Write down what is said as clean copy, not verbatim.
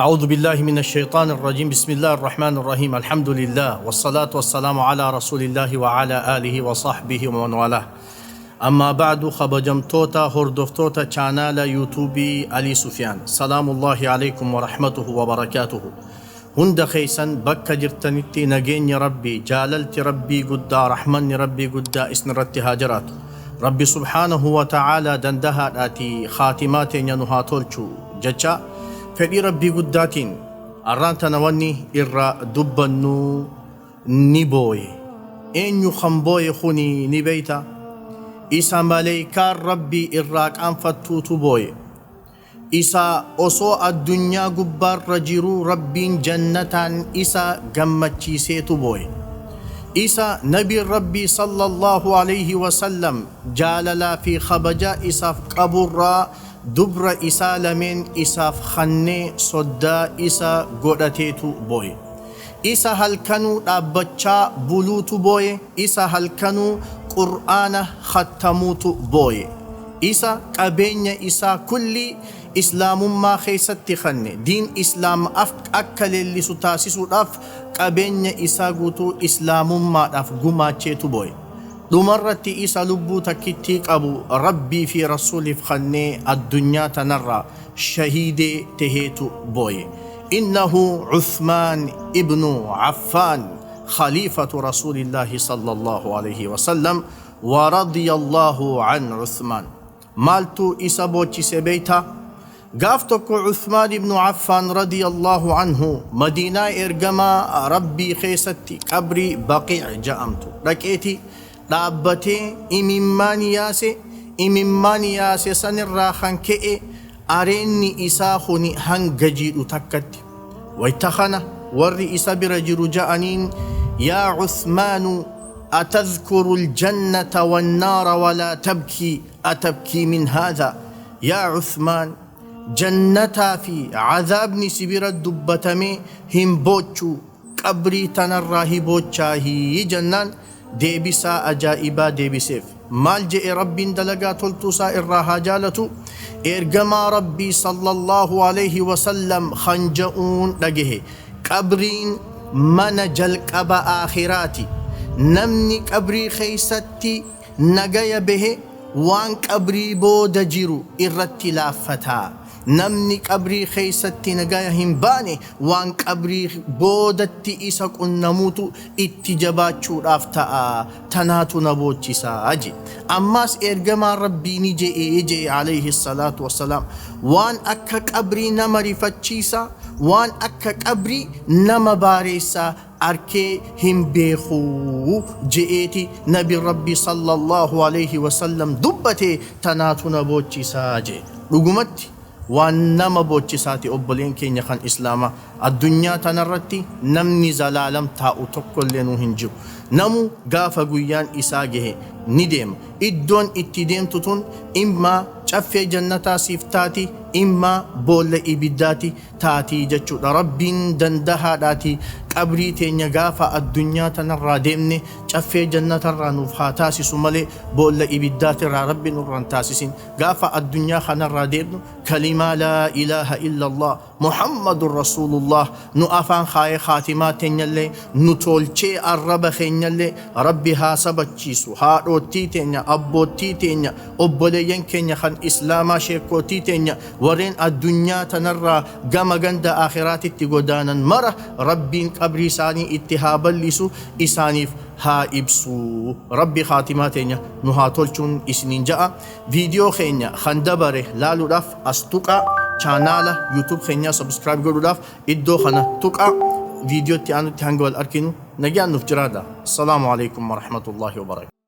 أعوذ بالله من الشيطان الرجيم بسم الله الرحمن الرحيم الحمد لله والصلاة والسلام على رسول الله وعلى آله وصحبه ومن والاه أما بعد خبجمتوتا هردفتوتا چانال يوتيوبي علي سفيان سلام الله عليكم ورحمته وبركاته هند خيسن بك جرتنتي نجين ربي جاللت ربي قدا رحمن ربي قدا اسن رت هاجرات ربي سبحانه وتعالى دندها آتي خاتمات ينهاتولچو جچا فدي ربي قداتين أران تنواني إرى دبنو نبوي إن يخنبوي خوني نبيتا إسا ملائكة ربي إراك أنفتو تبوي إسا أصو الدنيا قبار رجيرو ربي جنة إسا قمتشي سيتبوي إسا نبي ربي صلى الله عليه وسلم جاللا في خبجا إسا قبر دبر إسا لمن إسا خنّي صدا إسا قدتيتو بوي إسا هل كانوا أبتشا بلوتو بوي إسا هل كانوا قرآن ختموتو بوي إسا قبين إسا كل إسلام ما خيست خنّي دين إسلام أكل اللي ستاسسو قبين إسا قوتو إسلام ما قماتشيتو بوي دمرتي إسا لبو تكتيك أبو ربي في رسول فخني الدنيا تنرى شهيد تهيتو بوي إنه عثمان ابن عفان خليفة رسول الله صلى الله عليه وسلم ورضي الله عن عثمان مالتو إسا بوچي سبيتا قافتك عثمان ابن عفان رضي الله عنه مدينة إرقما ربي خيستي قبري بقيع جأمتو ركيتي dhaabbatee imimmaan yaase sanirraa kan ka'e areenni isaa kuni hanga jiidhu takkatti wayta kana warri isa bira jiru ja'aniin yaa Uthmaanu atadhkuru aljannata wannaara walaa tabkii atabkii min haadha yaa Uthmaan jannataa fi cadaabni si bira dubbatamee hin boochuu qabrii tanarraa hibochaahii jennaan deebisaa ajaa'ibaa deebiseef maal je'e rabbiin dalagaa toltuusaa irraa haa jaalatu ergamaa rabbii sallallahu alayhi wasallam khanja'uun dhagehe qabriin mana jalqaba aakhiraati namni qabrii keeysatti nagaya behe waan qabrii booda jiru irratti laaffataa namni qabrii keeysatti nagaya hin baane waan qabrii boodatti isa qunnamuutu itti jabaachuudhaaf ta'a tanaatu na boochisaa je ammaas ergamaan rabbii ni je'e alayhi salaatu wassalaam waan akka qabrii nama rifachiisa waan akka qabrii nama baareessa arkee hin beekuu je'eeti nabi rabbi sallallahu alayhi wasallam dubbate tanaatu na boochisaa je dhugumatti waan nama boochisaati obboleen keenya kan islaama addunyaa tanarratti namni zalaalam taa'u tokkollee nu hin jiru namu gaafa guyyaan isaa gahe ni deema iddoon itti deemtu tun imma caffee jannataa siif taati imma boolla ibiddaati taati jechuudha rabbiin dandahaadhaati qabrii teenya gaafa addunyaa tanarraa deemne caffee jannatarraa nuuf haa taasisu malee boolla ibiddaatirraa rabbiin nurraan taasisin gaafa addunyaa kanarraa deemnu kalimaa laa ilaaha illa allah muhammadun rasuulullah nu afaan kaayee khaatimaa teenyallee nu tolchee arraba keenyallee rabbi haa sabachiisu haadhoottii teenya abboottii teenya obboleeyyan keenya kan islaamaa sheekootii teenya warreen addunyaa tanarraa gama ganda aakhiraatitti godaanan mara rabbiin qabrii isaanii itti haa bal'isu isaaniif haa ibsu rabbi khaatimaa teenya nu haa tolchuun isiniin ja'a viidiyoo keenya kan dabare laaluudhaaf as tuqaa chaanaala yuutuub keenya subscribe godhuudhaaf iddoo kana tuqaa viidiyootti aanutti hanga wal arkinu nagaan nuuf jiraadha assalaamu alaykum warahmatullaahi wabarakatuh